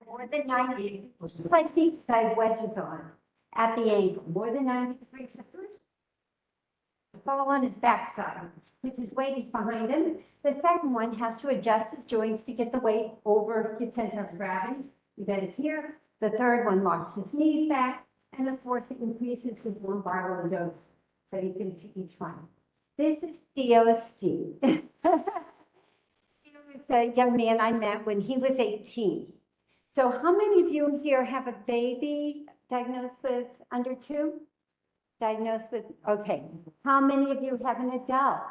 more than 90, just like these side wedges on at the ankle, more than 90 degrees. The first fall on his backside with his weight is behind him. The second one has to adjust his joints to get the weight over his center of gravity. That is here. The third one locks his knees back, and the fourth increases his lumbar dose. So you can see each one. This is Theo's Theo was a young man I met when he was 18. So how many of you here have a baby diagnosed with under 2? Diagnosed with, okay. How many of you have an adult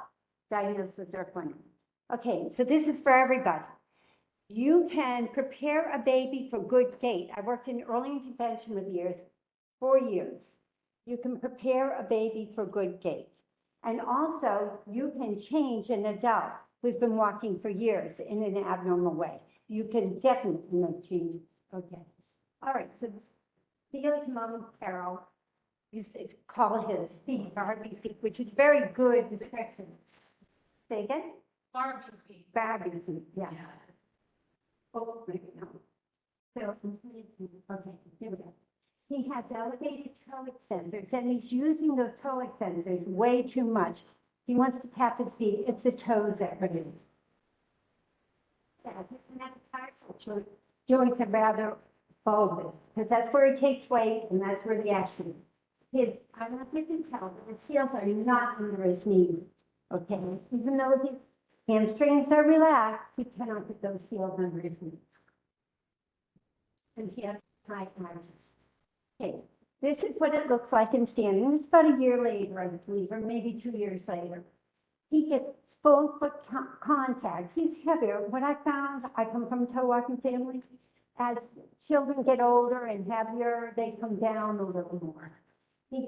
diagnosed with DYRK1A? Okay, so this is for everybody. You can prepare a baby for good gait. I worked in early intervention with 4 years. You can prepare a baby for good gait. And also, you can change an adult who's been walking for years in an abnormal way. You can definitely make changes. Okay. All right, so Theo's mom, Carol, used to call his feet Barbie feet, which is very good description. Say again? Barbie feet. Barbie feet, yeah. Oh, maybe no. So, okay, here we go. He has elevated toe extensors, and he's using those toe extensors way too much. He wants to tap his feet. It's the toes that hurt him. Yeah, his metatarsal joints are rather bulbous, because that's where he takes weight, and that's where the action is. I don't know if you can tell, but his heels are not under his knees, okay? Even though his hamstrings are relaxed, he cannot get those heels under his knees. And he has high arches. Okay, this is what it looks like in standing. This is about a year later, I believe, or maybe 2 years later. He gets full foot contact. He's heavier. What I found, I come from a toe walking family. As children get older and heavier, they come down a little more.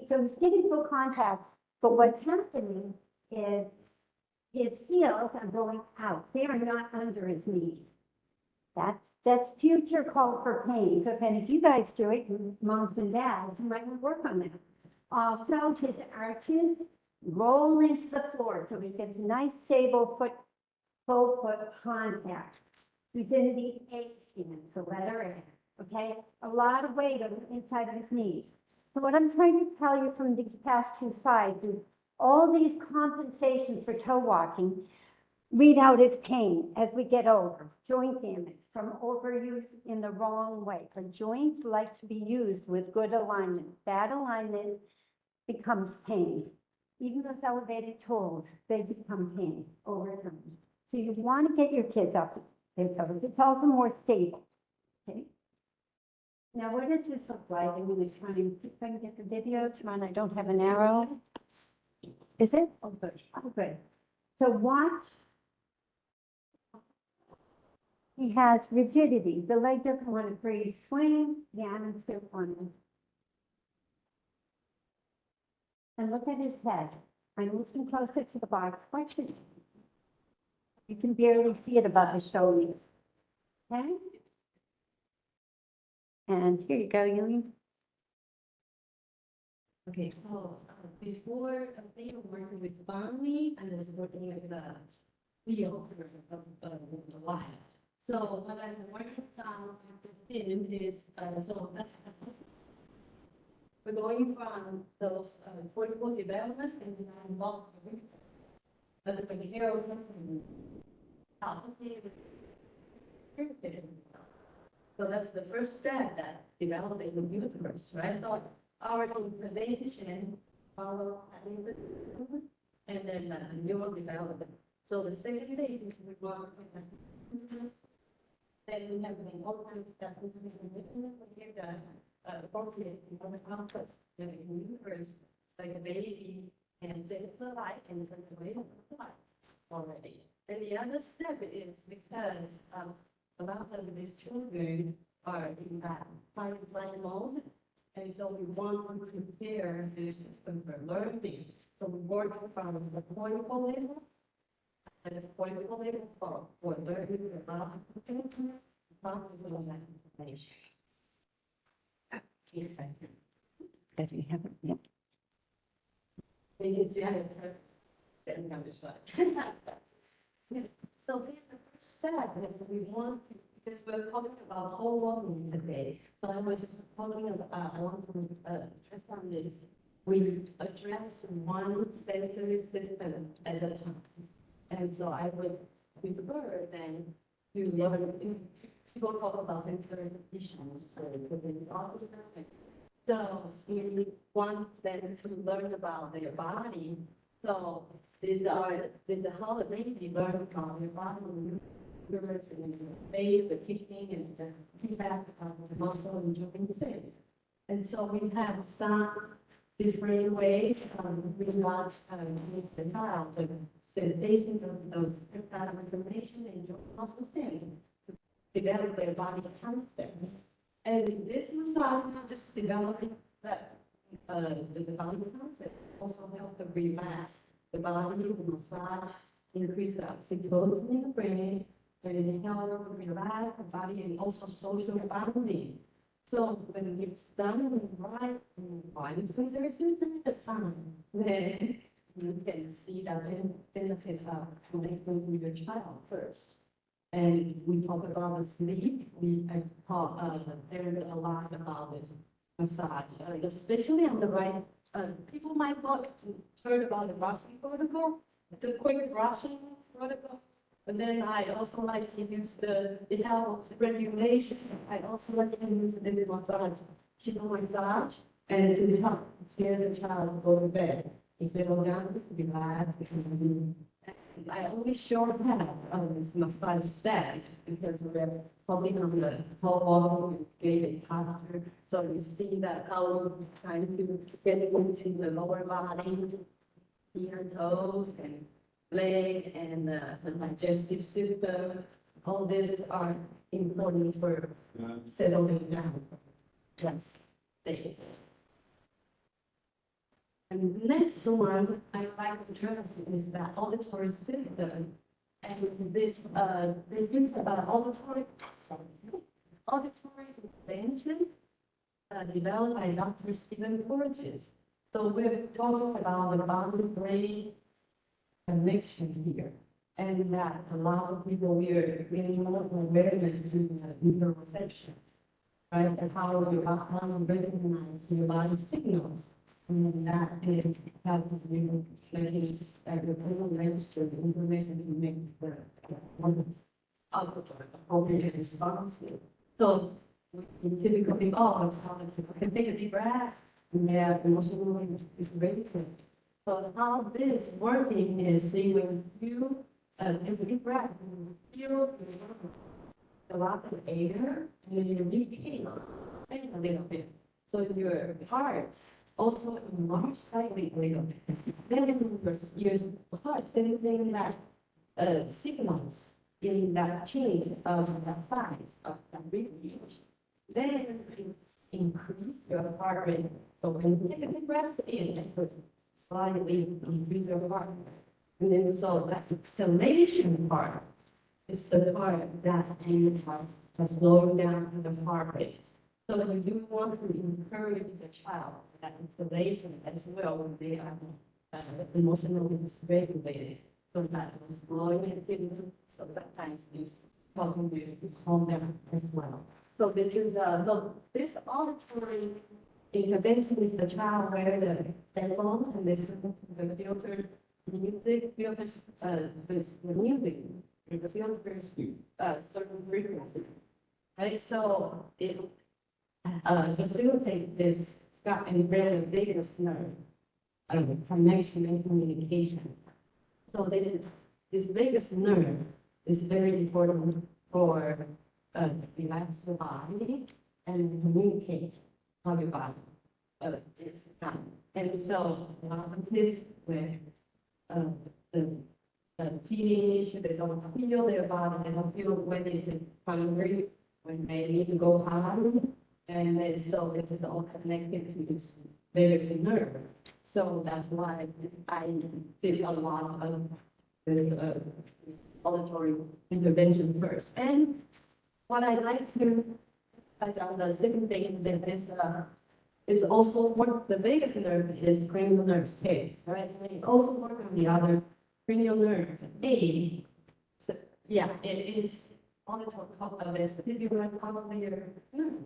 So he's getting full contact, but what's happening is his heels are going out. They are not under his knees. That's future call for pain. So if any of you guys do it, moms and dads, you might want to work on that. Also, his arches roll into the floor, so he gets nice, stable full foot contact. He's in the A stand, so letter A, okay? A lot of weight on the inside of his knees. So what I'm trying to tell you from these past 2 slides is all these compensations for toe walking weed out his pain as we get older. Joint damage from overuse in the wrong way. Our joints like to be used with good alignment. Bad alignment becomes pain. Even with elevated toes, they become pain over time. So you want to get your kids up their toes. It's also more stable. Okay. Now, what does this look like? I'm going to try and see if I can get the video to mine. I don't have an arrow. Is it? Oh, good. Oh, good. So watch. He has rigidity. The leg doesn't want to free swing. The arms don't want to. And look at his head. I'm looking closer to the box. Watch it. You can barely see it above his shoulders. Okay? And here you go, Yulene. Okay, so before they were working with Bonnie, and I was working with the field of the light. So what I'm working on with him is, so we're going from those cortical developments and involving the behavioral. So that's the first step, that developing the universe, right? So our intervention, our and then neural development. So the second thing is we work with then we have the open that we give the appropriate output in the universe, like a baby and sense the light and the way of the light already. And the other step is because a lot of these children are in that silent mode, and so we want to prepare the system for learning. So we work from the cortical level, and the cortical level for learning a lot of things, processing of that information. That you have it. Yep. You can see I have sitting on the side. So then the first step is we want to because we're talking about whole learning today, but I was talking about, I want to address on this. We address one sensory system at a time. And so I would prefer then to learn, people talk about sensory issues, so we want them to learn about their body. So there's a holiday they learn about their body, and face, the kicking, and the feedback of the muscle and joint things. And so we have some different ways we want the child the sensations of those kind of information and joint muscle sense to develop their body concept. And this massage not just developing that the body concept, also help to relax the body, the massage, increase the oxytocin in the brain, and it help relax the body and also social bonding. So when it's done right, one sensory system at a time, then you can see the benefit of connecting with your child first. And we talk about the sleep. We talk there's a lot about this massage, especially on the right. People might not heard about the brushing protocol. It's a quick brushing protocol. But then I also like to use it helps regulation. I also like to use this massage, chin massage, and to help get the child go to bed. Instead of down, relax, I only show half of this massage set because we're probably on the whole gait posture. So you see that how we're trying to get into the lower body, ear, toes, and leg, and the digestive system. All these are important for settling down. Just stay. And the next one I like to address is the auditory system. And this is auditory prevention developed by Dr. Stephen Porges. So we're talking about the body-brain connection here. And that a lot of people, we are getting more awareness to the neuroception, right? And how you recognize your body signals. And that is how you make that your brain register the information to make the appropriate responses. So we typically think, oh, it's how I can take a deep breath, and their emotional is raising. So how this working is, see, when you take a deep breath, you feel a lot of air, and then you repeat a little bit. So your heart also enlarge slightly a little bit. Then your heart sending that signals in that change of the size of the rhythm. Then increase your heart rate. So when you take a deep breath in, it would slightly increase your heart rate. And then so that exhalation part is the part that has slowing down the heart rate. So you do want to encourage the child that installation as well when they are emotionally dysregulated. So that was slowing activity. So sometimes this helping you to calm down as well. So this is so this auditory intervention is the child wear the headphone and listen to the filtered music, filters this the music, the filters certain frequency. Right, so it facilitate this gut and brain vagus nerve connection and communication. So this vagus nerve is very important for relax your body and communicate how your body is done. And so a lot of kids with the feeding issue, they don't feel their body, they don't feel when they're hungry, when they need to go high. And then so this is all connected to this vagus nerve. So that's why I did a lot of this auditory intervention first. And what I like to touch on the second thing that is also work, the vagus nerve is cranial nerve 10, right? And it also work on the other cranial nerve 8. So, yeah, it is vestibular cavalier nerve.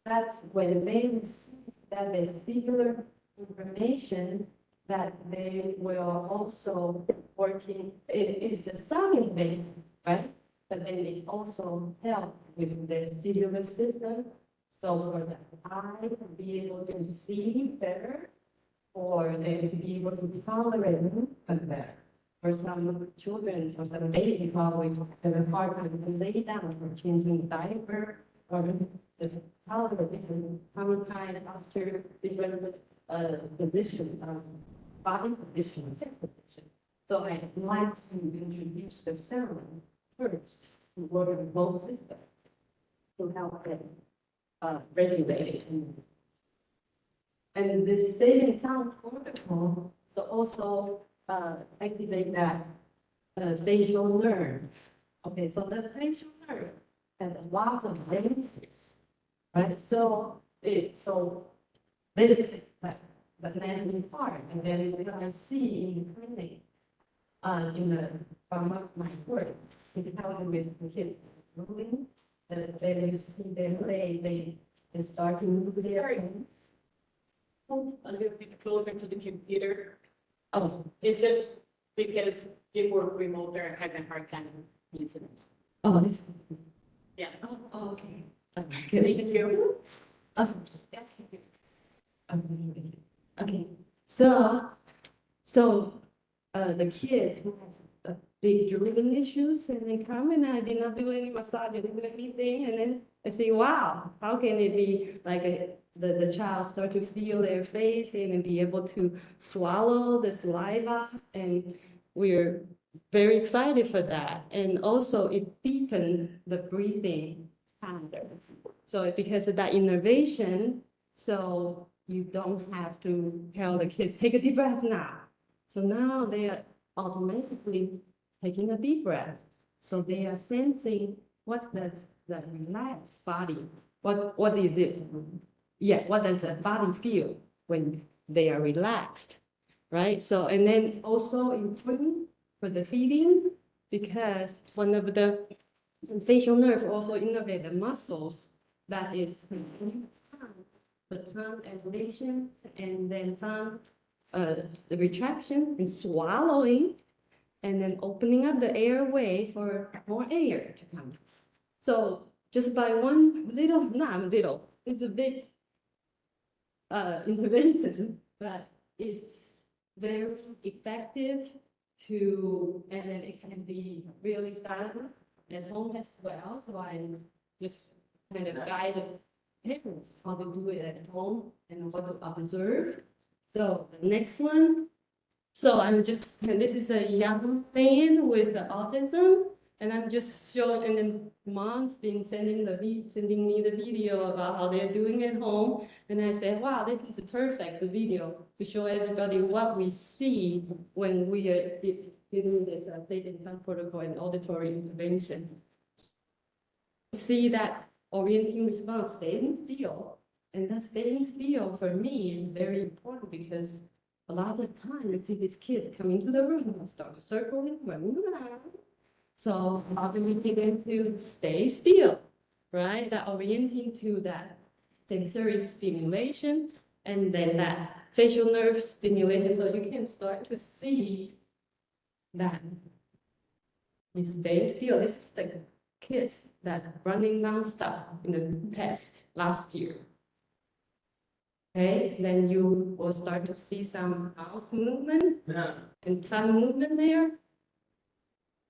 That's when they receive that vestibular information that they will also working, it is a sounding base, right? But then it also helps with the vestibular system. So for the eye to be able to see better, or they to be able to tolerate movement better. For some children, for some babies, probably have a hard time to lay down or changing diaper or just tolerating tongue time after different position, body position, sex position. So I'd like to introduce the sound first to work on both systems to help them regulate. And this saving sound cortical, so also activate that facial nerve. Okay, so the facial nerve has lots of benefits, right? So this is the landing part, and then you're gonna see in the clinic, from my work, is how with the kids moving, then you see them they start to move their hands. Move a little bit closer to the computer. Oh, It's just because you work remote, they're having a hard time using it. oh, this. Yeah. Oh, okay. Thank you. Okay, so the kid who has a big drooling issues and then come and I did not do any massage, I didn't do anything, and then I say, wow, how can it be like the child start to feel their face and then be able to swallow the saliva, and we're very excited for that. And also it deepened the breathing pattern. So because of that innovation, so you don't have to tell the kids, take a deep breath now. So now they are automatically taking a deep breath. So they are sensing what does the relaxed body, what is it? Yeah, what does the body feel when they are relaxed, right? So, and then also important for the feeding, because one of the facial nerve also innervate the muscles that is the tongue elevations and then tongue the retraction and swallowing, and then opening up the airway for more air to come. So just by one little, not little, it's a big intervention, but it's very effective to, and then it can be really done at home as well. So I just kind of guide parents how to do it at home and what to observe. So the next one. So I'm just, and this is a young man with the autism, and I'm just showing, and then mom's been sending me the video about how they're doing at home. And I said, wow, this is perfect, the video, to show everybody what we see when we are doing this saving sound protocol and auditory intervention. See that orienting response, staying still. And that staying still for me is very important because a lot of time you see these kids come into the room and start to circle and run around. So how do we get them to stay still, right? That orienting to that sensory stimulation and then that facial nerve stimulation, so you can start to see that we stay still. This is the kids that running nonstop in the test last year. Okay, then you will start to see some mouth movement and tongue movement there.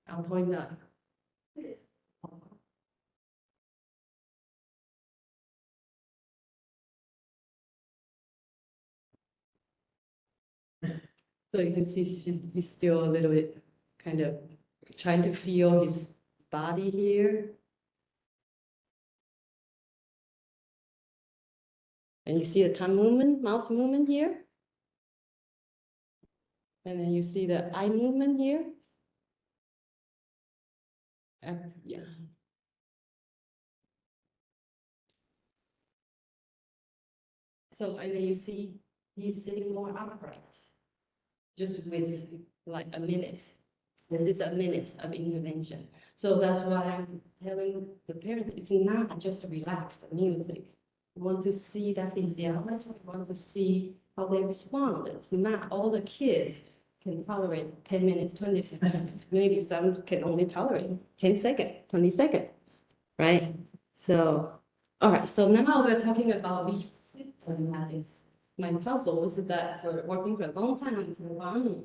I'll point out. So you can see he's still a little bit kind of trying to feel his body here. And you see the tongue movement, mouth movement here. And then you see the eye movement here. Yeah. So, and then you see he's sitting more upright, just with like a minute. This is a minute of intervention. So that's why I'm telling the parents, it's not just relaxed music. We want to see that physiology, we want to see how they respond. It's not all the kids can tolerate 10 minutes, 20 minutes. Maybe some can only tolerate 10 seconds, 20 seconds, right? So, all right, so now we're talking about visual system. That is my puzzle, is that for working for a long time, until finally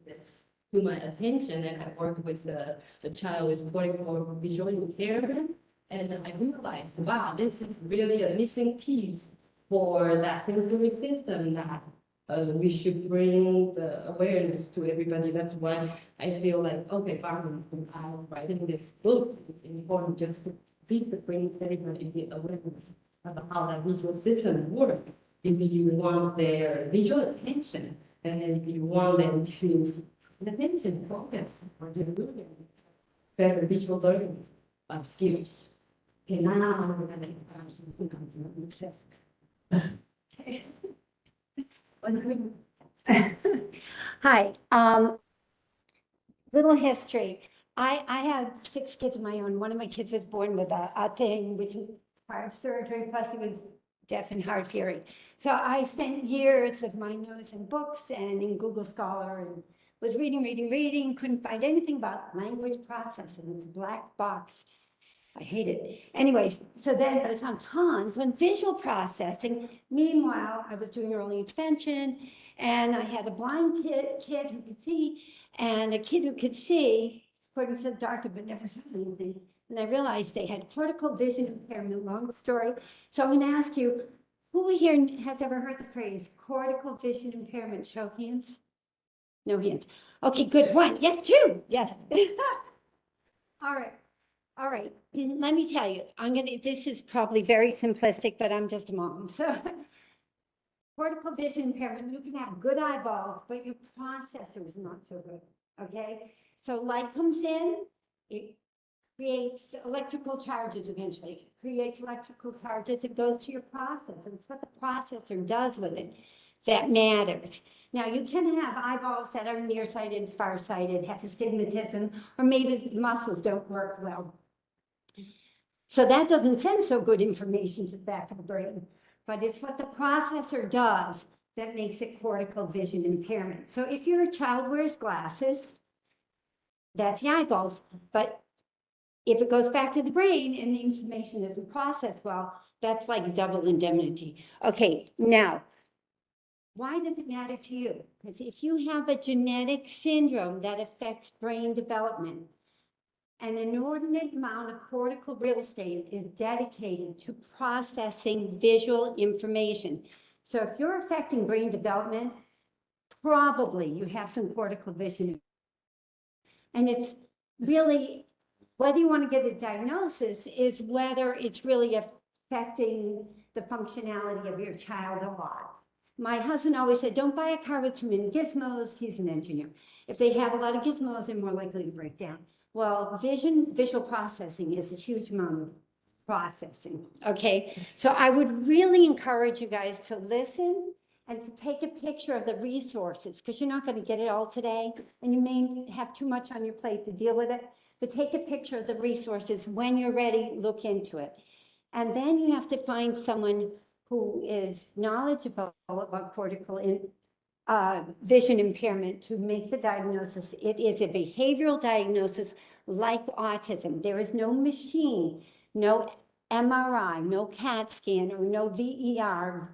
this to my attention, and I worked with a child with cortical visual impairment, and I realized, wow, this is really a missing piece for that sensory system that we should bring the awareness to everybody. That's why I feel like, okay, Barbara, I'm writing this book. It's important just to bring everybody the awareness about how that visual system works. If you want their visual attention, and then if you want them to attention, focus, or to learn better visual learning skills. Okay, now Hi, little history. I have 6 kids of my own. One of my kids was born with a thing which required surgery, plus he was deaf and hard of hearing. So I spent years with my nose in books and in Google Scholar and was reading, couldn't find anything about language processing. It's a black box. I hate it. Anyways, so then I found tons on visual processing. Meanwhile, I was doing early intervention, and I had a blind kid who could see, and a kid who could see, according to the doctor, but never saw anything. And I realized they had cortical vision impairment, long story. So I'm going to ask you, who here has ever heard the phrase cortical vision impairment? Show hands. No hands. Okay, good. 1. Yes, 2. Yes. All right. All right, let me tell you, this is probably very simplistic, but I'm just a mom. So cortical vision impairment, you can have good eyeballs, but your processor is not so good, okay? So light comes in, it creates electrical charges eventually. It creates electrical charges, it goes to your processor. It's what the processor does with it that matters. Now, you can have eyeballs that are nearsighted, farsighted, have astigmatism, or maybe the muscles don't work well. So that doesn't send so good information to the back of the brain, but it's what the processor does that makes it cortical vision impairment. So if your child wears glasses, that's the eyeballs, but if it goes back to the brain and the information isn't processed well, that's like double indemnity. Okay, now, why does it matter to you? Because if you have a genetic syndrome that affects brain development, an inordinate amount of cortical real estate is dedicated to processing visual information. So if you're affecting brain development, probably you have some cortical vision. And it's really, whether you want to get a diagnosis is whether it's really affecting the functionality of your child a lot. My husband always said, don't buy a car with too many gizmos. He's an engineer. If they have a lot of gizmos, they're more likely to break down. Well, visual processing is a huge amount of processing, okay? So I would really encourage you guys to listen and to take a picture of the resources, because you're not going to get it all today, and you may have too much on your plate to deal with it, but take a picture of the resources. When you're ready, look into it. And then you have to find someone who is knowledgeable about cortical vision impairment to make the diagnosis. It is a behavioral diagnosis like autism. There is no machine, no MRI, no CAT scan, or no VER,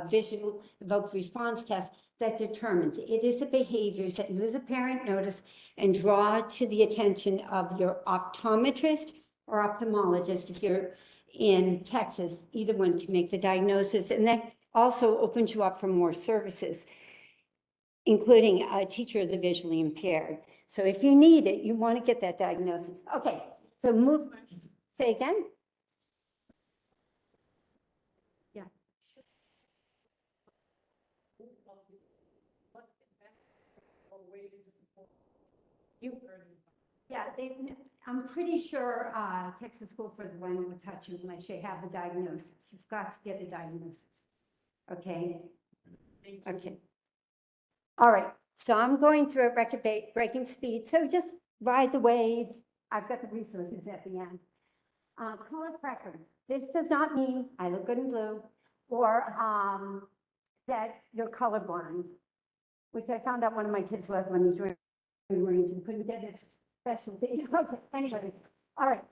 visual evoked response test that determines. It is the behaviors that you as a parent notice and draw to the attention of your optometrist or ophthalmologist. If you're in Texas, either one can make the diagnosis, and that also opens you up for more services, including a teacher of the visually impaired. So if you need it, you want to get that diagnosis. Okay, so say again? Yeah. Yeah, I'm pretty sure Texas School for the Blind will touch you unless you have a diagnosis. You've got to get a diagnosis. Okay? Okay. All right. So I'm going through a record-breaking speed, so just ride the wave. I've got the resources at the end. Color preference. This does not mean I look good in blue or that you're colorblind, which I found out one of my kids was when he joined the Marines and couldn't get his specialty. Okay, anyway, all right.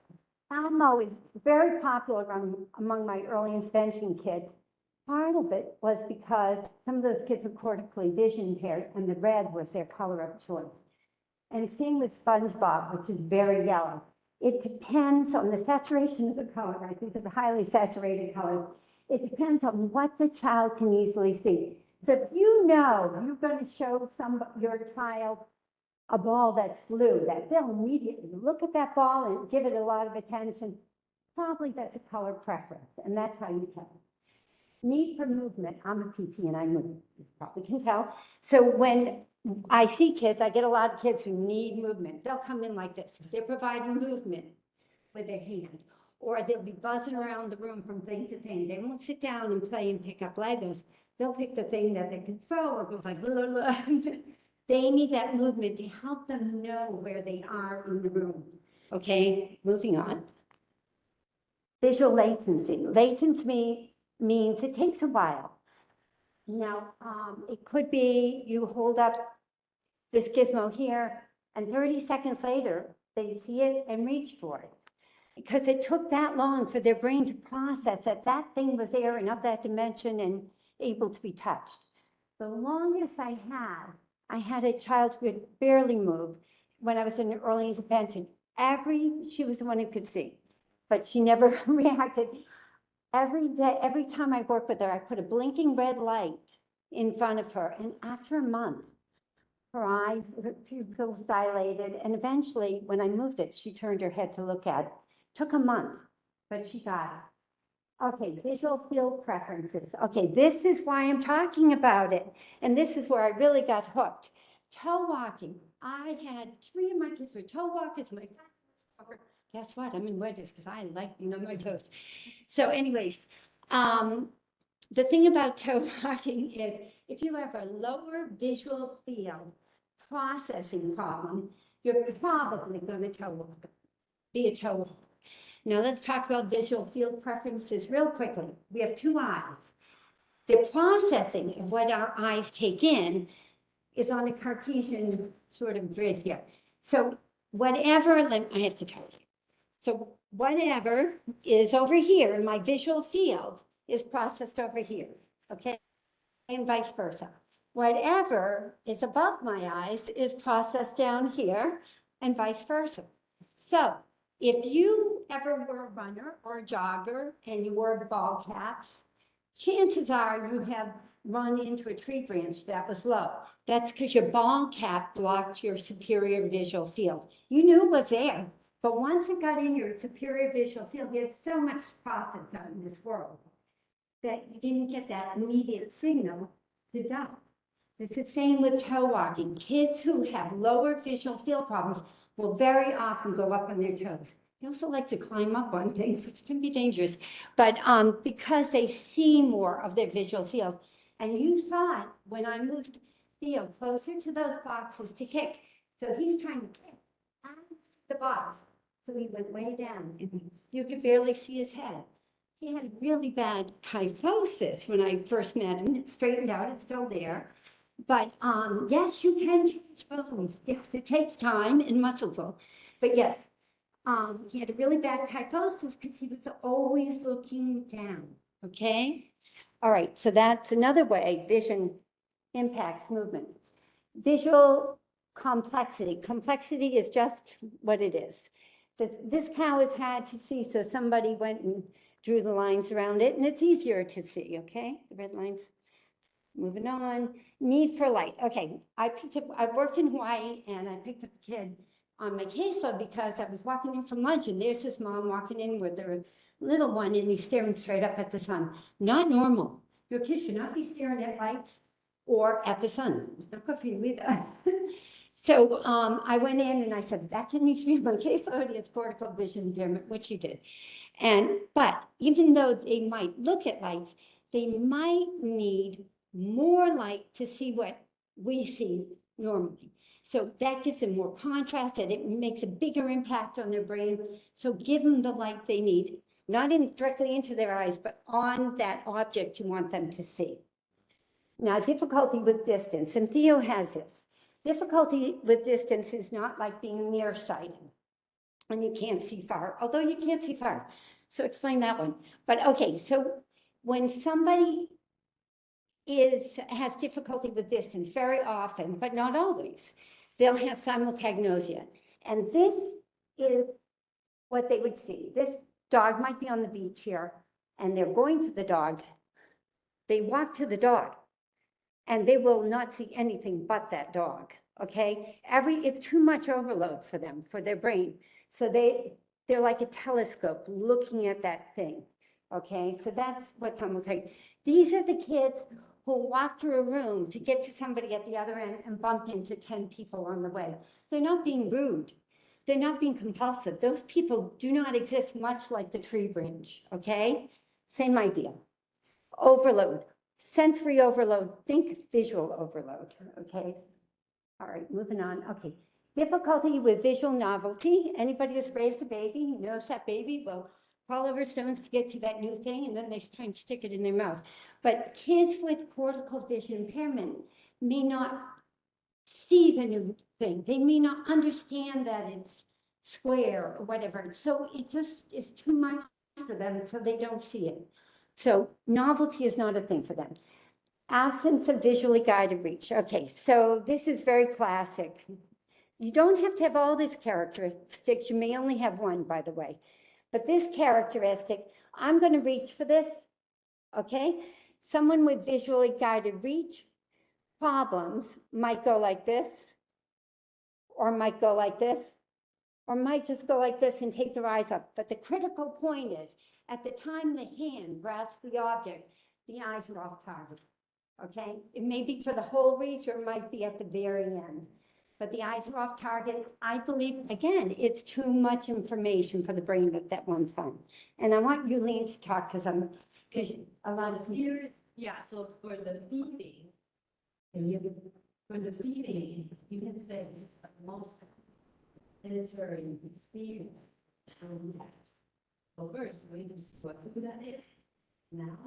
Elmo is very popular among my early intervention kids. Part of it was because some of those kids were cortically vision impaired and the red was their color of choice. And same with SpongeBob, which is very yellow. It depends on the saturation of the color. I think it's a highly saturated color. It depends on what the child can easily see. So if you know you're going to show your child a ball that's blue, that they'll immediately look at that ball and give it a lot of attention, probably that's a color preference, and that's how you tell. Need for movement. I'm a PT and I move, you probably can tell. So when I see kids, I get a lot of kids who need movement. They'll come in like this. They're providing movement with their hand, or they'll be buzzing around the room from thing to thing. They won't sit down and play and pick up Legos. They'll pick the thing that they can throw, or goes like, blah, blah, blah. They need that movement to help them know where they are in the room. Okay, moving on. Visual latency. Latency means it takes a while. Now, it could be you hold up this gizmo here, and 30 seconds later, they see it and reach for it. Because it took that long for their brain to process that that thing was there and of that dimension and able to be touched. The longest I had a child who had barely moved when I was in early intervention. She was the one who could see, but she never reacted. Every day, every time I worked with her, I put a blinking red light in front of her, and after a month, her eyes, her pupils dilated, and eventually, when I moved it, she turned her head to look at it. Took a month, but she got it. Okay, visual field preferences. Okay, this is why I'm talking about it, and this is where I really got hooked. Toe walking. I had 3 of my kids were toe walkers. Guess what? I'm in wedges because I like being on my toes. So anyways, the thing about toe walking is if you have a lower visual field processing problem, you're probably going to toe walk, be a toe walker. Now let's talk about visual field preferences real quickly. We have 2 eyes. The processing of what our eyes take in is on a Cartesian sort of grid here. So whatever, I have to tell you. So whatever is over here in my visual field is processed over here, okay? And vice versa. Whatever is above my eyes is processed down here and vice versa. So if you ever were a runner or a jogger and you wore ball caps, chances are you have run into a tree branch that was low. That's because your ball cap blocked your superior visual field. You knew it was there. But once it got in your superior visual field, there's so much process out in this world that you didn't get that immediate signal to dump. It's the same with toe walking. Kids who have lower visual field problems will very often go up on their toes. They also like to climb up on things, which can be dangerous, but because they see more of their visual field. And you saw it when I moved Theo closer to those boxes to kick. So he's trying to kick out the box. So he went way down, and you could barely see his head. He had really bad kyphosis when I first met him. It straightened out, it's still there. But yes, you can change bones. Yes, it takes time and muscle pull. But yes, he had a really bad kyphosis because he was always looking down, okay? All right, so that's another way vision impacts movement. Visual complexity. Complexity is just what it is. This cow is hard to see, so somebody went and drew the lines around it, and it's easier to see, okay? The red lines. Moving on. Need for light. Okay, I worked in Hawaii, and I picked up a kid on my caseload because I was walking in from lunch, and there's this mom walking in with their little one, and he's staring straight up at the sun. Not normal. Your kid should not be staring at lights or at the sun. It's not good for you either. So I went in and I said, that kid needs to be on my caseload. He has cortical vision impairment, which he did. But even though they might look at lights, they might need more light to see what we see normally. So that gives them more contrast and it makes a bigger impact on their brain. So give them the light they need, not directly into their eyes, but on that object you want them to see. Now, difficulty with distance, and Theo has this. Difficulty with distance is not like being nearsighted and you can't see far, although you can't see far. So explain that one. But okay, so when somebody has difficulty with distance very often, but not always, they'll have simultagnosia. And this is what they would see. This dog might be on the beach here, and they're going to the dog. They walk to the dog, and they will not see anything but that dog, okay? It's too much overload for them, for their brain. So they're like a telescope looking at that thing, okay? So that's what simultaneous. These are the kids who walk through a room to get to somebody at the other end and bump into 10 people on the way. They're not being rude. They're not being compulsive. Those people do not exist, much like the tree branch, okay? Same idea. Overload, sensory overload, think visual overload, okay? All right, moving on, okay. Difficulty with visual novelty. Anybody who's raised a baby knows that baby will crawl over stones to get to that new thing, and then they try and stick it in their mouth. But kids with cortical vision impairment may not see the new thing. They may not understand that it's square or whatever. So it just is too much for them, so they don't see it. So novelty is not a thing for them. Absence of visually guided reach. Okay, so this is very classic. You don't have to have all these characteristics. You may only have one, by the way. But this characteristic, I'm going to reach for this, okay? Someone with visually guided reach problems might go like this, or might go like this, or might just go like this and take their eyes up. But the critical point is, at the time the hand grasps the object, the eyes are off target, okay? It may be for the whole reach, or it might be at the very end. But the eyes are off target. I believe, again, it's too much information for the brain at that one time. And I want Yulene to talk because a lot of Here's, yeah, so for the feeding, for the feeding, you can say most sensory experience. So first, we need to see what food that is. Now,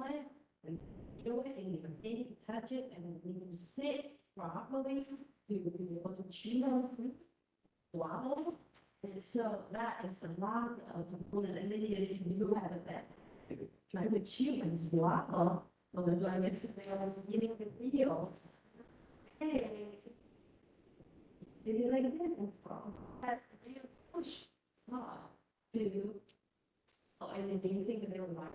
and feel it, and you can touch it, and you need to sit properly to be able to chew on food, swallow. And so that is a lot of component, and then if you have that, try to chew and swallow. So that's why I'm getting the video. Hey, did you like this? That's the real push to, and then you think that they were like,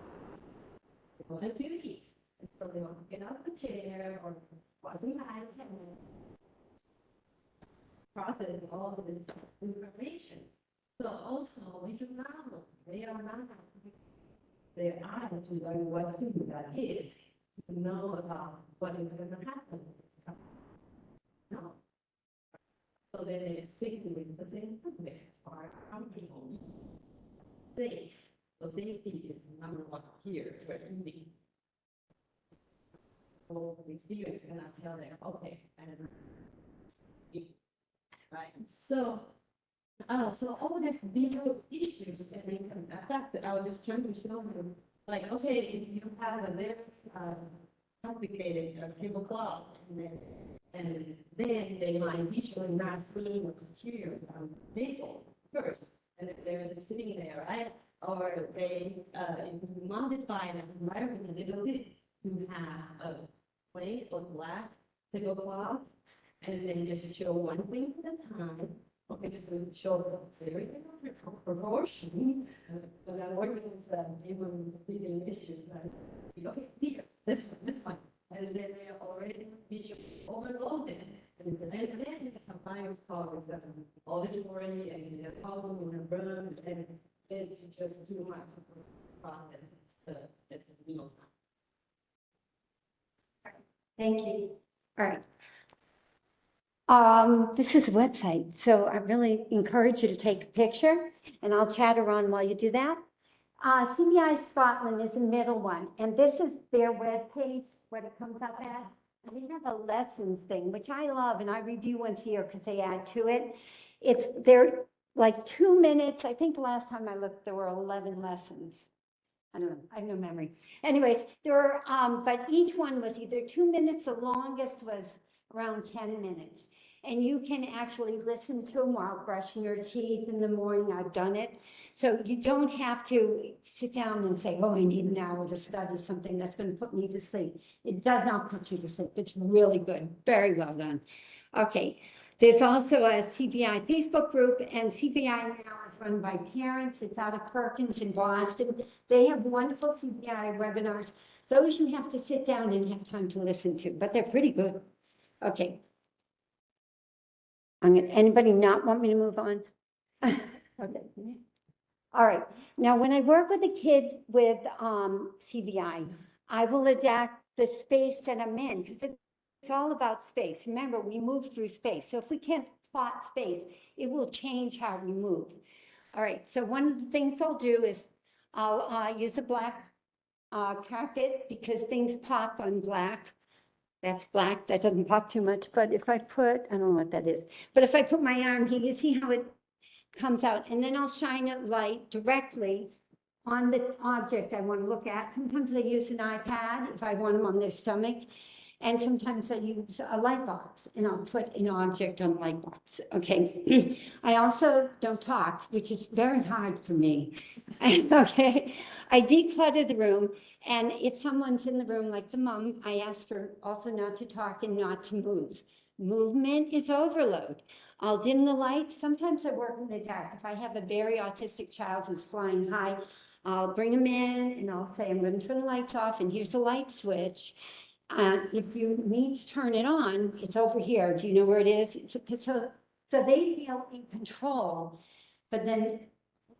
they want to do it. And so they want to get out of the chair or watching the iPad, process all of this information. So also, we do not know, they are not their eyes to learn what food that is, to know about what is going to happen. No. So then they speak with the same thing, or comfortable, safe. So safety is number one here, for eating. So the students cannot tell them, okay, and right. So all these visual issues can be affected. I was just trying to show them, like, okay, if you have a very complicated tablecloth, and then they might visually not see the materials on the table first, and if they're sitting there, right? Or they modify an environment a little bit to have a plain or black tablecloth, and then just show one thing at a time. Okay, just to show the very proportion. But I'm working with human speaking issues. Okay, here, this one. And then they're already visually overloaded. And then sometimes cause auditory and the problem with the burn, and it's just too much of a process at the meal time. Thank you. All right. This is a website, so I really encourage you to take a picture, and I'll chat around while you do that. CBI Scotland is the middle one, and this is their web page, what it comes up as. We have a lessons thing, which I love, and I review once a year because they add to it. They're like 2 minutes. I think the last time I looked, there were 11 lessons. I don't know, I have no memory. Anyways, there were, but each one was either 2 minutes, the longest was around 10 minutes. And you can actually listen to them while brushing your teeth in the morning. I've done it. So you don't have to sit down and say, oh, I need an hour to study something that's going to put me to sleep. It does not put you to sleep. It's really good. Very well done. Okay. There's also a CBI Facebook group, and CBI now is run by parents. It's out of Perkins in Boston. They have wonderful CBI webinars. Those you have to sit down and have time to listen to, but they're pretty good. Okay. Anybody not want me to move on? Okay. All right. Now, when I work with a kid with CBI, I will adapt the space that I'm in because it's all about space. Remember, we move through space. So if we can't plot space, it will change how we move. All right. So one of the things I'll do is I'll use a black carpet because things pop on black. That's black, that doesn't pop too much, but if I put, I don't know what that is, but if I put my arm here, you see how it comes out, and then I'll shine a light directly on the object I want to look at. Sometimes I use an iPad if I want them on their stomach, and sometimes I use a light box, and I'll put an object on the light box, okay? I also don't talk, which is very hard for me, okay? I declutter the room, and if someone's in the room, like the mom, I ask her also not to talk and not to move. Movement is overload. I'll dim the lights. Sometimes I work in the dark. If I have a very autistic child who's flying high, I'll bring them in and I'll say, I'm going to turn the lights off, and here's the light switch. If you need to turn it on, it's over here. Do you know where it is? So they feel in control, but then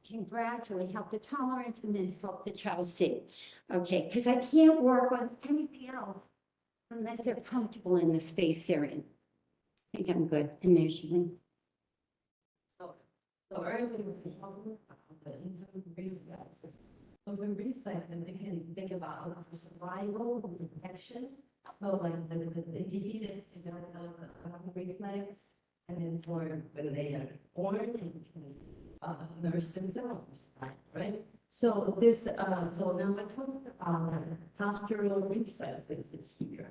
can gradually help the tolerance and then help the child see. Okay, because I can't work on anything else unless they're comfortable in the space they're in. I think I'm good. And there's Yulene. So earlier we were talking about the internal reflexes. So when reflexes, you can think about survival and protection. So like the defeated reflex, and then for when they are born and can nurse themselves, right? So this, so now we're talking about postural reflexes here.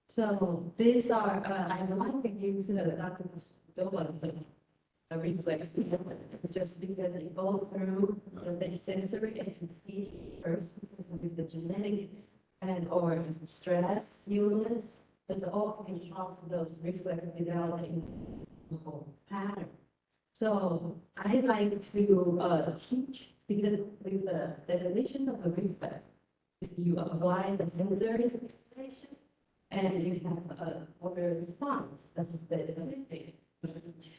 So these are, I like to use Dr. Doba's reflex just because it goes through the sensory and speech first, because of the genetic and or stress, illness, there's all can cause those reflexes developing the whole pattern. So I like to teach, because with the definition of a reflex is you apply the sensory stimulation and you have a motor response. That's the definition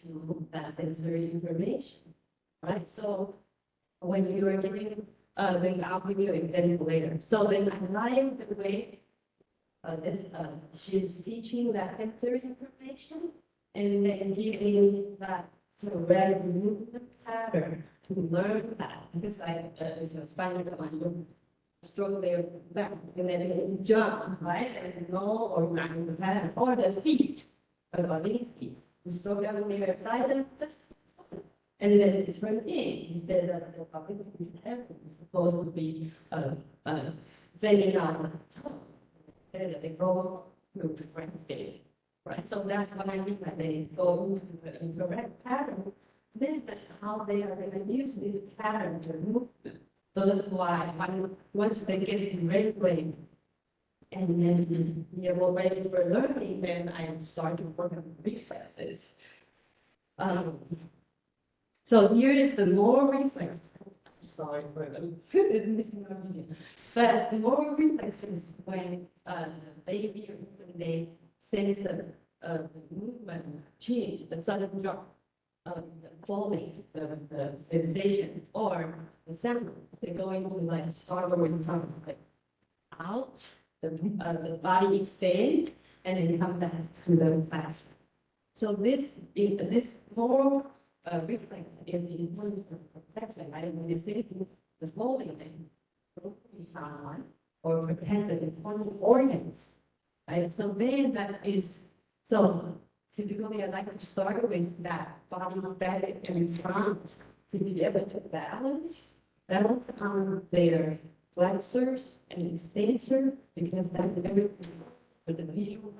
to that sensory information, right? So when you are giving, then I'll give you an example later. So then I like the way she's teaching that sensory information and then giving that red movement pattern to learn that. Because it's a spinal cord, stroke their back and then they jump, right? There's no organizing the pattern. Or the feet, or the feet. You stroke down the other side of the foot, and then it turns in instead of the puppet is supposed to be bending on the toes. And they go through different stages. Right, so that's what I mean by they go to the incorrect pattern. Then that's how they are going to use these patterns of movement. So that's why once they get it regulated and then you're more ready for learning, then I start to work on reflexes. So here is the more reflex. I'm sorry for them. But the more reflexes when baby or when they sense a movement change, the sudden drop, falling, the sensation, or the sound, they go into like Star Wars terms, like out, the body extend, and then come back to the back. So this more reflex is important for protection, right? When you see the folding thing, someone or protect the important organs. right? So then that is, so typically I like to start with that body back and front to be able to balance on their flexors and extensor, because that's everything for the visual.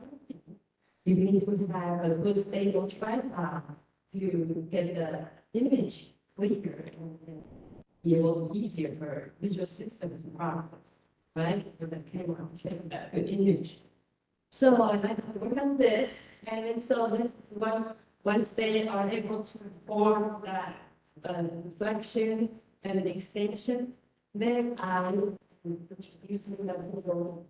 You need to have a good stable tripod to get the image clear and be able easier for visual systems to process, right? For the camera to get that good image. So I like to work on this, and then so this is once they are able to perform that flexion and the extension, then I'm using the visual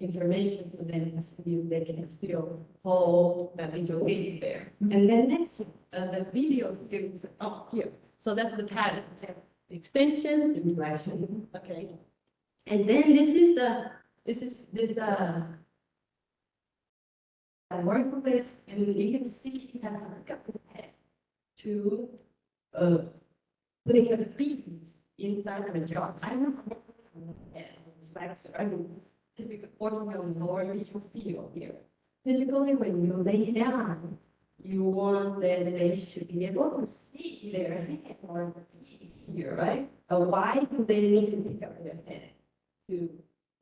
information for them to see if they can still hold that visual gaze there. And then next, the video is up here. So that's the pattern: extension, and flexion. Okay. And then I work with this, and you can see he has got his head to putting a bead inside of the jaw. I don't know I mean, typical cortical lower visual field here. Typically, when you lay down, you want that they should be able to see their head or the feet here, right? Why do they need to pick up their head to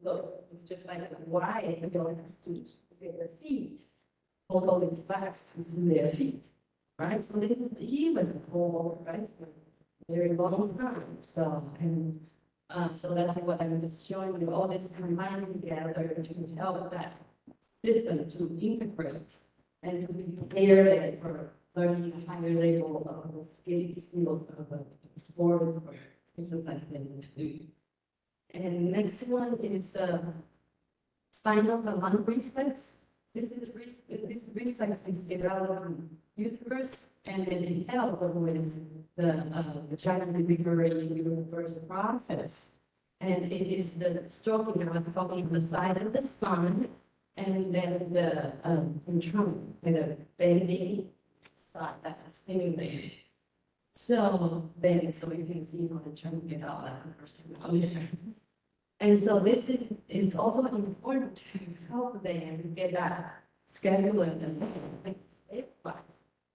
look? It's just like why the dog has to see their feet, although the flags to see their feet, right? So he was a whole, right, for a very long time. So, and so that's what I'm just showing you, all this combined together to help that system to integrate and to prepare it for learning a higher level of skills of sports or exercise they need to do. And next one is spinal column reflex. This reflex is developed in uterus, and then it helps with the child delivery uterus process. And it is the stroking, I was talking the side of the spine, and then the trunk, the bending side that's stimulated. So then, so you can see how the trunk get all that out there. And so this is also important to help them to get that schedule and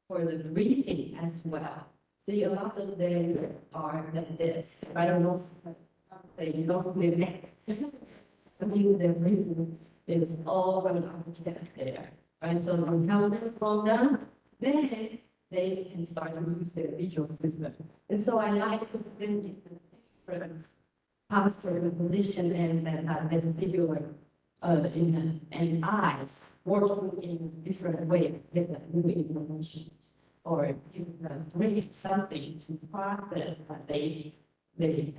for the breathing as well. See, a lot of them are like this. I don't know, they don't live there. That means their breathing is all going on the chest there. Right, so when help them calm down, then they can start to use their visual system. And so I like to put them in different posture and position, and then vestibular and eyes working in different ways, different moving motions, or read something to process that they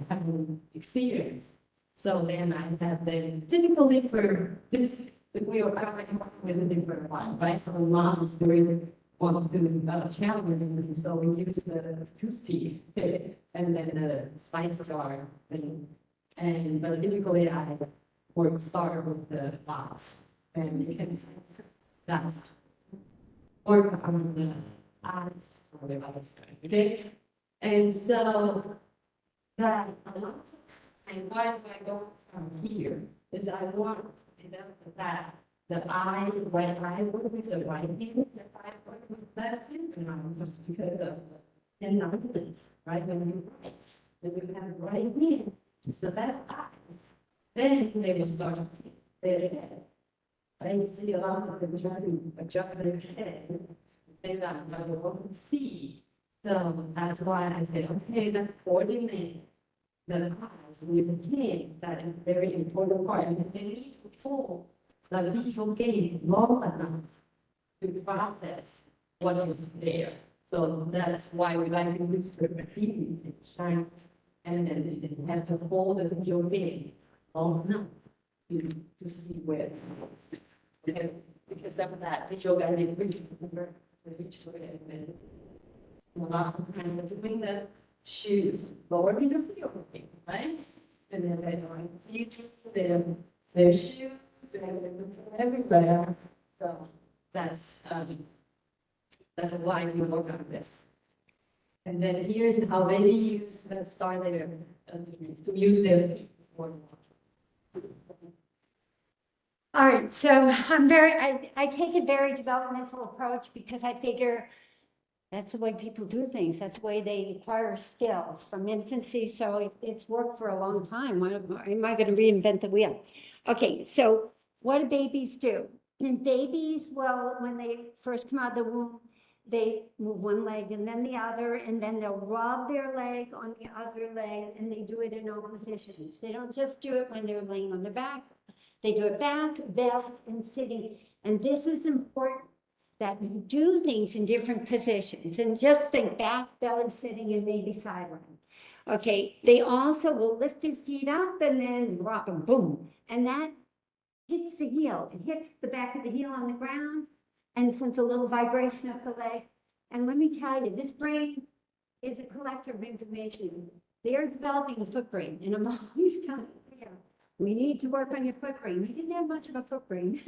haven't experienced. So then I have them typically for this, we are with a different one, right? So mom is doing wants to challenge them, so we use the 2-speed and then the spice jar thing. And but typically I start with the box, and you can that work on the eyes or the other side, okay? And so that and why do I go from here is I want that the eyes, right eye work with the right hand, the eye work with the left hand, and just because of the alignment, right? When you write, then you have the right hand. So that's eyes. Then they will start to their head. I see a lot of them trying to adjust their head. They're not able to see. So that's why I said, okay, let's coordinate the eyes with the hand. That is a very important part. And they need to hold the visual gaze long enough to process what is there. So that's why we like to use the repeating shine, and then you have to hold the visual gaze long enough to see where. Okay, because of that visual guided reaching to reach for it, and a lot of times they're doing the shoes lower visual field, right? And then they're going to their shoes everywhere. So that's why we work on this. And then here's how they use the start there to use their feet for All right, so I take a very developmental approach because I figure that's the way people do things. That's the way they acquire skills from infancy. So it's worked for a long time. Why am I going to reinvent the wheel? Okay, so what do babies do? Babies, well, when they first come out of the womb, they move one leg and then the other, and then they'll rub their leg on the other leg, and they do it in all positions. They don't just do it when they're laying on their back. They do it back, belly, and sitting. And this is important, that you do things in different positions, and just think back, belly, sitting, and maybe sideline. Okay, they also will lift their feet up and then drop them, boom. And that hits the heel. It hits the back of the heel on the ground and sends a little vibration up the leg. And let me tell you, this brain is a collector of information. They're developing a foot brain, and I'm always telling you, we need to work on your foot brain. He didn't have much of a foot brain,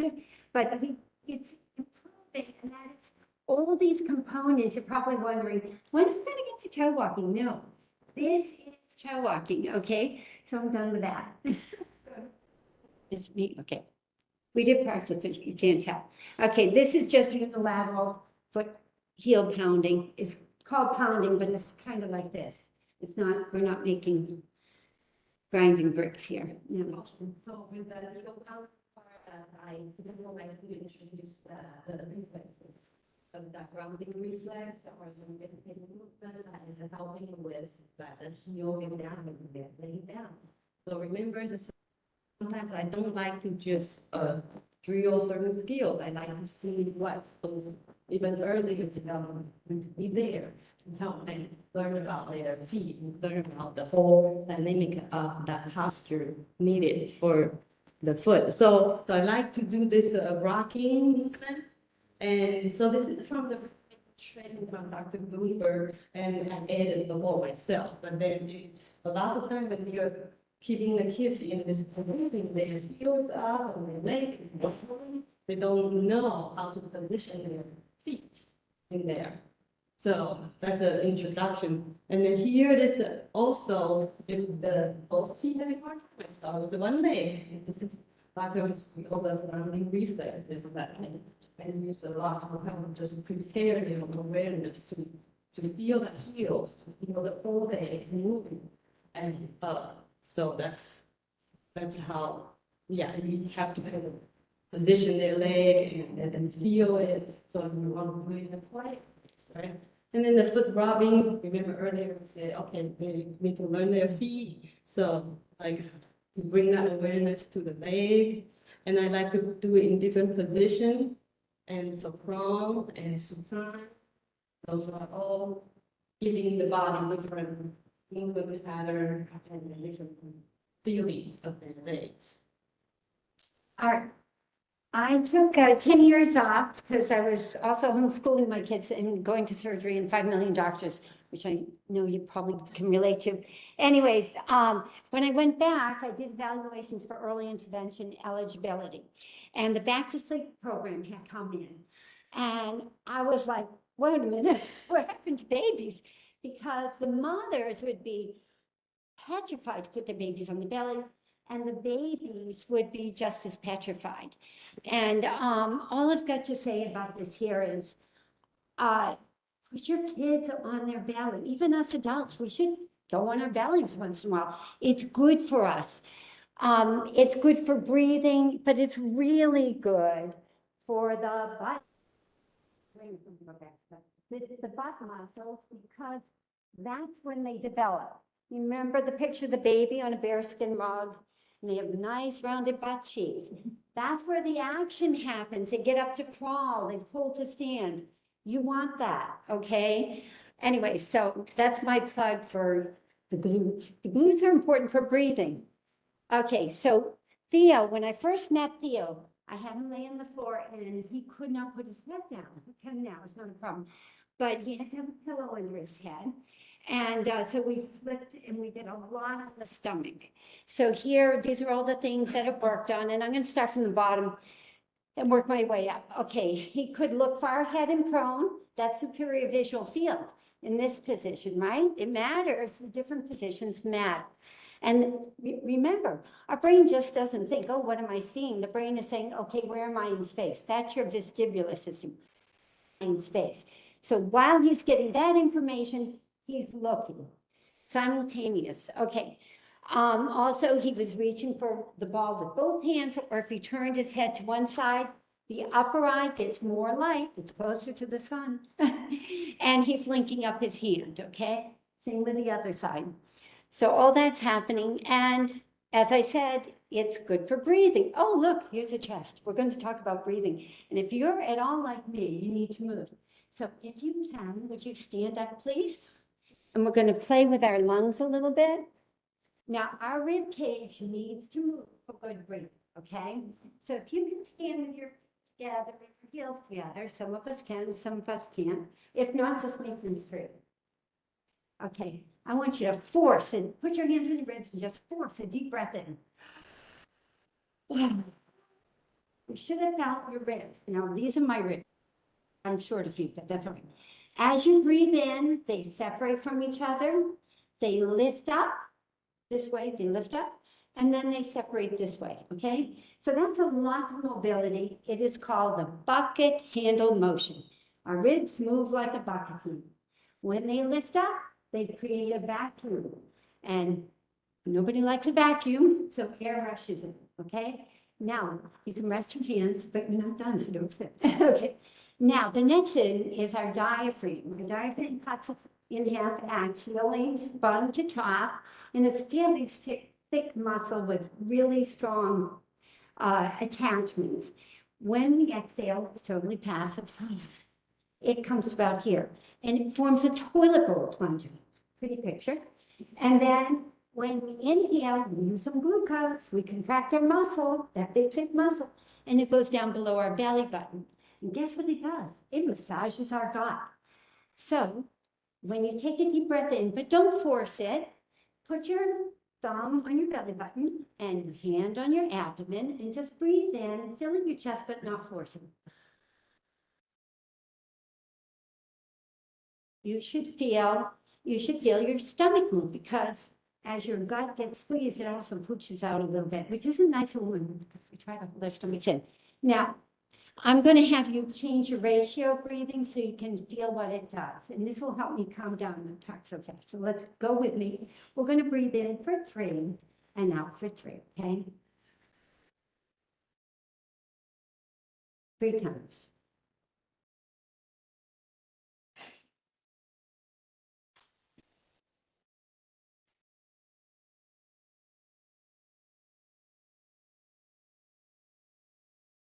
but it's improving, and that is all these components. You're probably wondering, when's it going to get to toe walking? No, this is toe walking, okay? So I'm done with that. It's me, okay. We did practice it, you can't tell. Okay, this is just unilateral foot heel pounding. It's called pounding, but it's kind of like this. It's not, we're not making grinding bricks here. No. So with the heel pound part, I would like to introduce the reflexes of that grounding reflex or some different movement that is helping with that heel going down and laying down. So remember, sometimes I don't like to just drill certain skills. I like to see what was even earlier development to be there. Help them learn about their feet, learn about the whole dynamic of that posture needed for the foot. So I like to do this rocking movement. And so this is from the training from Dr. Bloomberg, and I added the wall myself. But then it's a lot of time when you're keeping the kids in this position, their heels up and their legs, they don't know how to position their feet in there. So that's an introduction. And then here it is also if the both feet are hard. I start with one leg. This is backwards surrounding reflexes that I use a lot to kind of just prepare your awareness to feel the heels, to feel the whole legs moving and up. So that's how, yeah, you have to kind of position their leg and then feel it. So you want to do it in a quiet place, right? And then the foot rubbing, remember earlier we said, okay, they need to learn their feet. So like to bring that awareness to the leg. And I like to do it in different positions. And so prone and supine, those are all giving the body different movement pattern and different feeling of their legs. All right. I took 10 years off because I was also homeschooling my kids and going to surgery and 5 million doctors, which I know you probably can relate to. Anyways, when I went back, I did evaluations for early intervention eligibility. And the Back to Sleep program had come in. And I was like, wait a minute, what happened to babies? Because the mothers would be petrified to put their babies on the belly, and the babies would be just as petrified. And all I've got to say about this here is, put your kids on their belly. Even us adults, we should go on our bellies once in a while. It's good for us. It's good for breathing, but it's really good for the butt. The butt muscles, because that's when they develop. You remember the picture of the baby on a bearskin rug, and they have nice rounded butt cheeks. That's where the action happens. They get up to crawl, they pull to stand. You want that, okay? Anyway, so that's my plug for the glutes. The glutes are important for breathing. Okay, so Theo, when I first met Theo, I had him lay on the floor and he could not put his head down. He can now, it's not a problem. But he had to have a pillow under his head. And so we flipped and we did a lot on the stomach. So here, these are all the things that I've worked on. And I'm going to start from the bottom and work my way up. Okay, he could look far ahead and prone. That's superior visual field in this position, right? It matters. The different positions matter. And remember, our brain just doesn't think, oh, what am I seeing? The brain is saying, okay, where am I in space? That's your vestibular system in space. So while he's getting that information, he's looking. Simultaneous. Okay. Also, he was reaching for the ball with both hands, or if he turned his head to one side, the upper eye gets more light, it's closer to the sun, and he's linking up his hand, okay? Same with the other side. So all that's happening, and as I said, it's good for breathing. Oh, look, here's a chest. We're going to talk about breathing. And if you're at all like me, you need to move. So if you can, would you stand up, please? And we're going to play with our lungs a little bit. Now, our rib cage needs to move for good breathing, okay? So if you can stand with your together, with your heels together, some of us can, some of us can't. If not, just make them straight. Okay, I want you to force and put your hands in your ribs and just force a deep breath in. You should have felt your ribs. Now, these are my ribs. I'm short of you, but that's all right. As you breathe in, they separate from each other. They lift up this way, they lift up, and then they separate this way, okay? So that's a lot of mobility. It is called the bucket handle motion. Our ribs move like a bucket handle. When they lift up, they create a vacuum. And nobody likes a vacuum, so air rushes in, okay? Now, you can rest your hands, but you're not done, so don't sit. Okay. Now, the next thing is our diaphragm. The diaphragm cuts us in half axially, bottom to top, and it's fairly thick muscle with really strong attachments. When we exhale, it's totally passive. It comes about here, and it forms a toilet bowl plunger. Pretty picture. And then when we inhale, we use some glucose, we contract our muscle, that big thick muscle, and it goes down below our belly button. And guess what it does? It massages our gut. So when you take a deep breath in, but don't force it, put your thumb on your belly button and your hand on your abdomen and just breathe in, filling your chest, but not forcing. You should feel your stomach move, because as your gut gets squeezed, it also pushes out a little bit, which is a nice movement because we try to hold our stomachs in. Now, I'm going to have you change your ratio of breathing so you can feel what it does. And this will help me calm down and talk so fast. So let's go with me. We're going to breathe in for 3 and out for 3, okay? 3 times.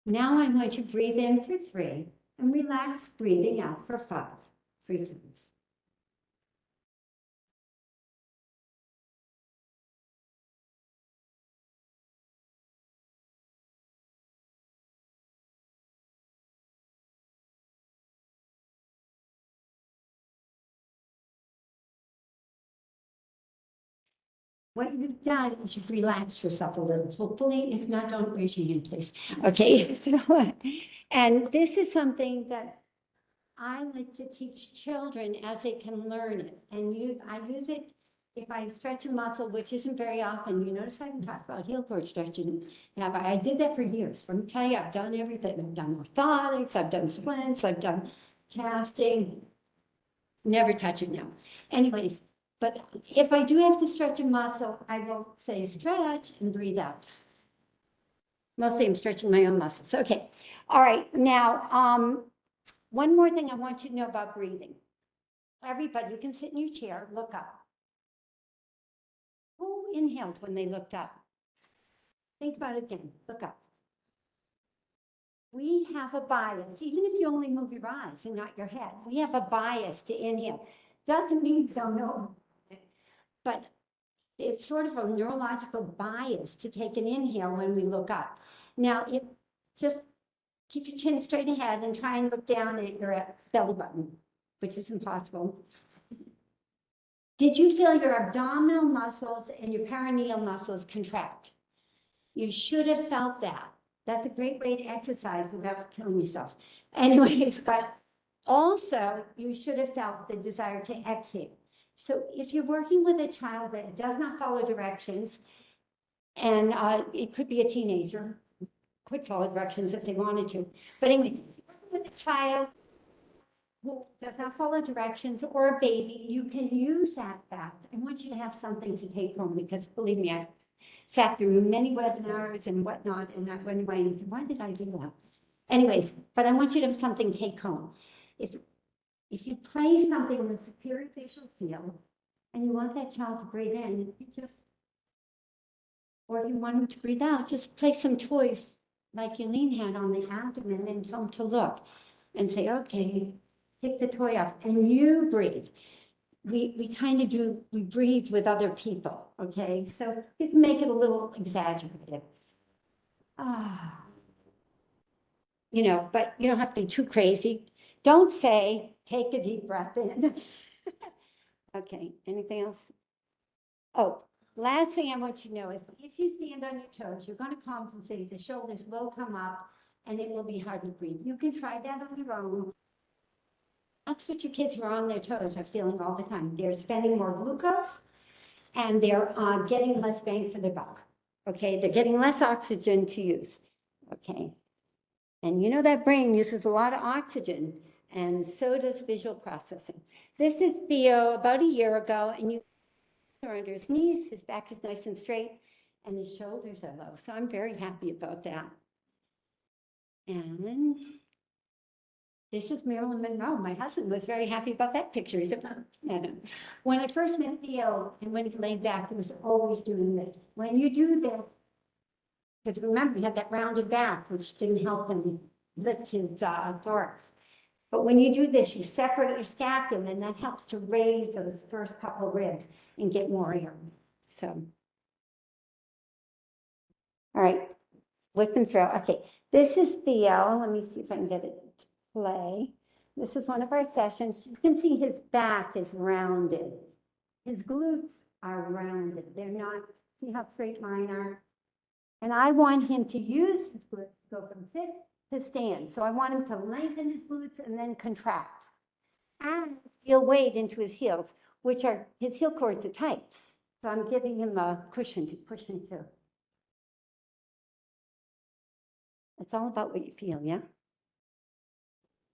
Now I'm going to breathe in for 3 and relax, breathing out for 5. 3 times. What you've done is you've relaxed yourself a little, hopefully. If not, don't raise your hand, please. Okay, so, and this is something that I like to teach children as they can learn it. And I use it if I stretch a muscle, which isn't very often. You notice I haven't talked about heel cord stretching. I did that for years. Let me tell you, I've done everything. I've done orthotics, I've done splints, I've done casting. Never touch it now. Anyways, but if I do have to stretch a muscle, I will say stretch and breathe out. Mostly I'm stretching my own muscles. Okay. All right. Now, one more thing I want you to know about breathing. Everybody, you can sit in your chair, look up. Who inhaled when they looked up? Think about it again. Look up. We have a bias, even if you only move your eyes and not your head. We have a bias to inhale. Doesn't mean you don't know, but it's sort of a neurological bias to take an inhale when we look up. Now, just keep your chin straight ahead and try and look down at your belly button, which is impossible. Did you feel your abdominal muscles and your perineal muscles contract? You should have felt that. That's a great way to exercise without killing yourself. Anyways, but also you should have felt the desire to exhale. So if you're working with a child that does not follow directions, and it could be a teenager, could follow directions if they wanted to. But anyway, if you're working with a child who does not follow directions or a baby, you can use that fact. I want you to have something to take home because believe me, I sat through many webinars and whatnot, and I went away and said, why did I do that? Anyways, but I want you to have something to take home. If you play something with superior facial field and you want that child to breathe in, you just, or if you want them to breathe out, just place some toys like Yulene had on the abdomen and tell them to look and say, okay, take the toy off and you breathe. We kind of do, we breathe with other people, okay? So you can make it a little exaggerated. You know, but you don't have to be too crazy. Don't say, take a deep breath in. Okay, anything else? Oh, last thing I want you to know is if you stand on your toes, you're going to compensate. The shoulders will come up and it will be hard to breathe. You can try that on your own. That's what your kids who are on their toes are feeling all the time. They're spending more glucose and they're getting less bang for their buck. Okay, they're getting less oxygen to use. Okay, and you know that brain uses a lot of oxygen, and so does visual processing. This is Theo about a year ago, and you are under his knees, his back is nice and straight, and his shoulders are low. So I'm very happy about that. And this is Marilyn Monroe. My husband was very happy about that picture. He said, when I first met Theo and when he laid back, he was always doing this. When you do this, because remember, he had that rounded back, which didn't help him lift his thorax. But when you do this, you separate your scapula, and that helps to raise those first couple ribs and get more air. So, all right, whip and throw. Okay, this is Theo. Let me see if I can get it to play. This is one of our sessions. You can see his back is rounded. His glutes are rounded. They're not, see how straight mine are? And I want him to use his glutes to go from sit to stand. So I want him to lengthen his glutes and then contract. And feel weight into his heels, which are, his heel cords are tight. So I'm giving him a cushion to push into. It's all about what you feel, yeah?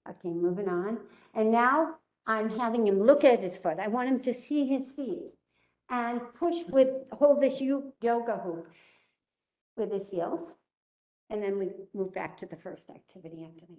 Okay, moving on. And now I'm having him look at his foot. I want him to see his feet and push with, hold this yoga hoop with his heels. And then we move back to the first activity after that.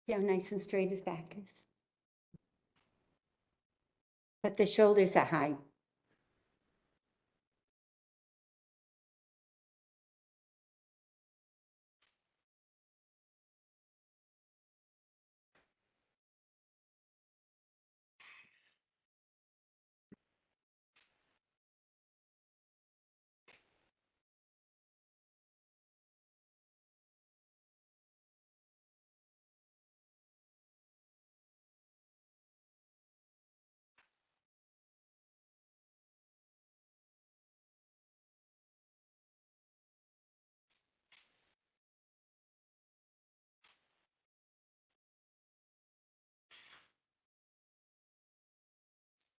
See how nice and straight his back is. But the shoulders are high.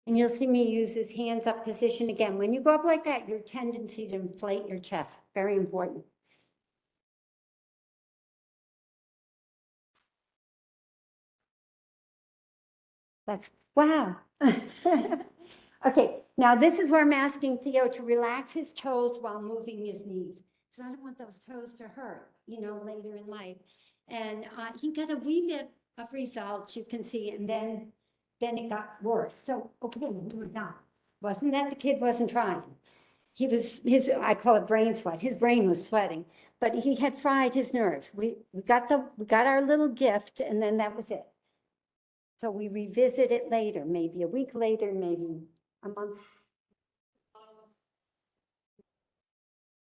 And you'll see me use his hands up position again. When you go up like that, your tendency to inflate your chest, very important. That's, wow. Okay, now this is where I'm asking Theo to relax his toes while moving his knees. Because I don't want those toes to hurt, you know, later in life. And he got a wee bit of results, you can see, and then it got worse. So, okay, we were done. Wasn't that the kid wasn't trying? He was, I call it brain sweat. His brain was sweating, but he had fried his nerves. We got our little gift, and then that was it. So we revisit it later, maybe a week later, maybe a month.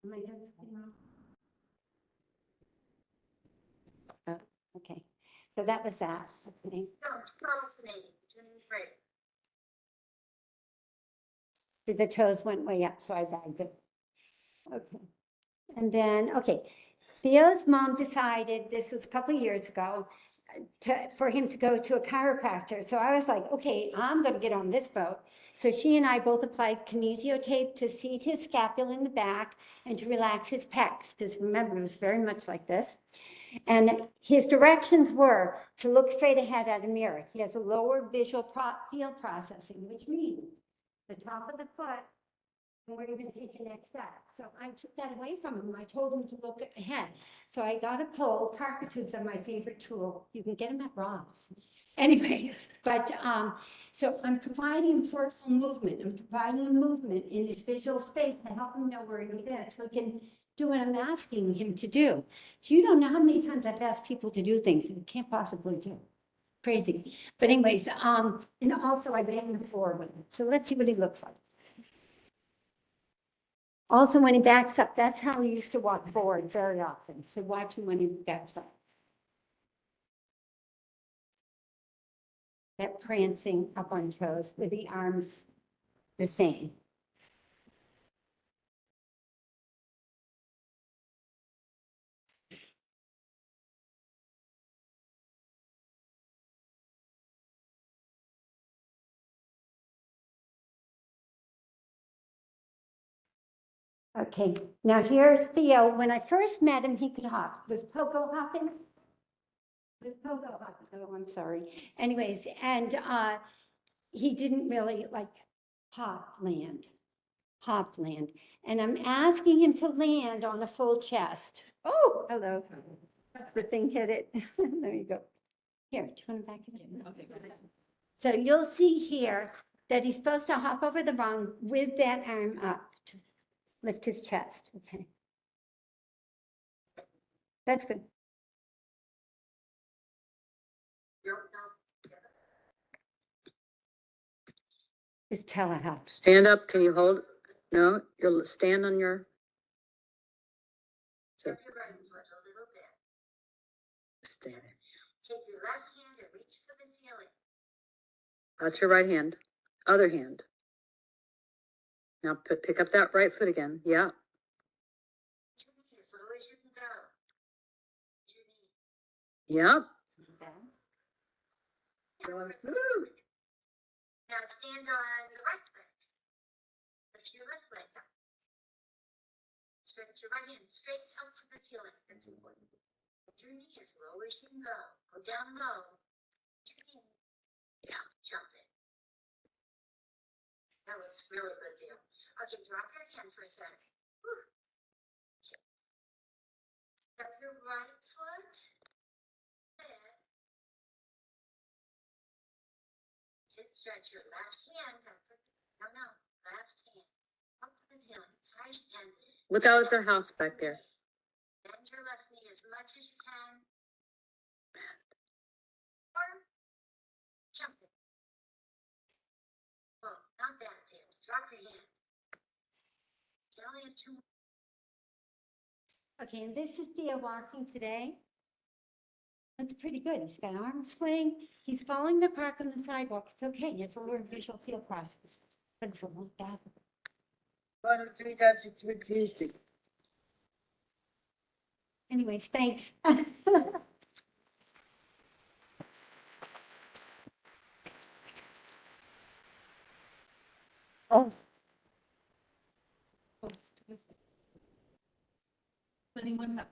Am I doing something wrong? Okay, so that was that. Okay. The toes went way up, so I bagged it. Okay. And then, okay, Theo's mom decided, this was a couple of years ago, for him to go to a chiropractor. So I was like, okay, I'm going to get on this boat. So she and I both applied kinesio tape to seat his scapula in the back and to relax his pecs, because remember, it was very much like this. And his directions were to look straight ahead at a mirror. He has a lower visual field processing, which means the top of the foot, and we're even taking next step. So I took that away from him. I told him to look ahead. So I got a pole. Carpet tubes are my favorite tool. You can get them at Ross. Anyways, but so I'm providing forceful movement. I'm providing movement in his visual space to help him know where he is, so he can do what I'm asking him to do. So you don't know how many times I've asked people to do things that you can't possibly do. Crazy. But anyways, and also I ran the floor with him. So let's see what he looks like. Also, when he backs up, that's how he used to walk forward very often. So watch him when he backs up. That prancing up on toes with the arms the same. Okay, now here's Theo. When I first met him, he could hop. Was Pogo hopping? Was Pogo hopping? Oh, I'm sorry. Anyways, and he didn't really like hop land. And I'm asking him to land on a full chest. Oh, hello. The thing hit it. There you go. Here, do you want to back it up? So you'll see here that he's supposed to hop over the rung with that arm up to lift his chest. Okay. That's good. It's telehealth. Stand up, can you hold? No, you'll stand on your. So. Stand. Take your left hand and reach for the ceiling. That's your right hand. Other hand. Now pick up that right foot again. Yeah. Your knee as low as you can go. Your knee. Yep. Now stand on the right leg. Lift your left leg up. Stretch your right hand straight out to the ceiling. That's important. Your knee as low as you can go. Go down low. Your knee. Yeah. Jump it. That was really good deal. Okay, drop your hand for a sec. Whew. Okay. Step your right foot. There. Stretch your left hand. No, left hand. Up to the ceiling. As high as you can. Without the house back there. Bend your left knee as much as you can. Or jump it. Oh, not that tail. Drop your hand. You only have two. Okay, and this is Theo walking today. That's pretty good. He's got arm swing. He's following the park on the sidewalk. It's okay. He has a lower visual field process. But it's not bad. 1, 2, 3, 4, 5, 6, 7, 8. Anyways, thanks. Oh. Does anyone have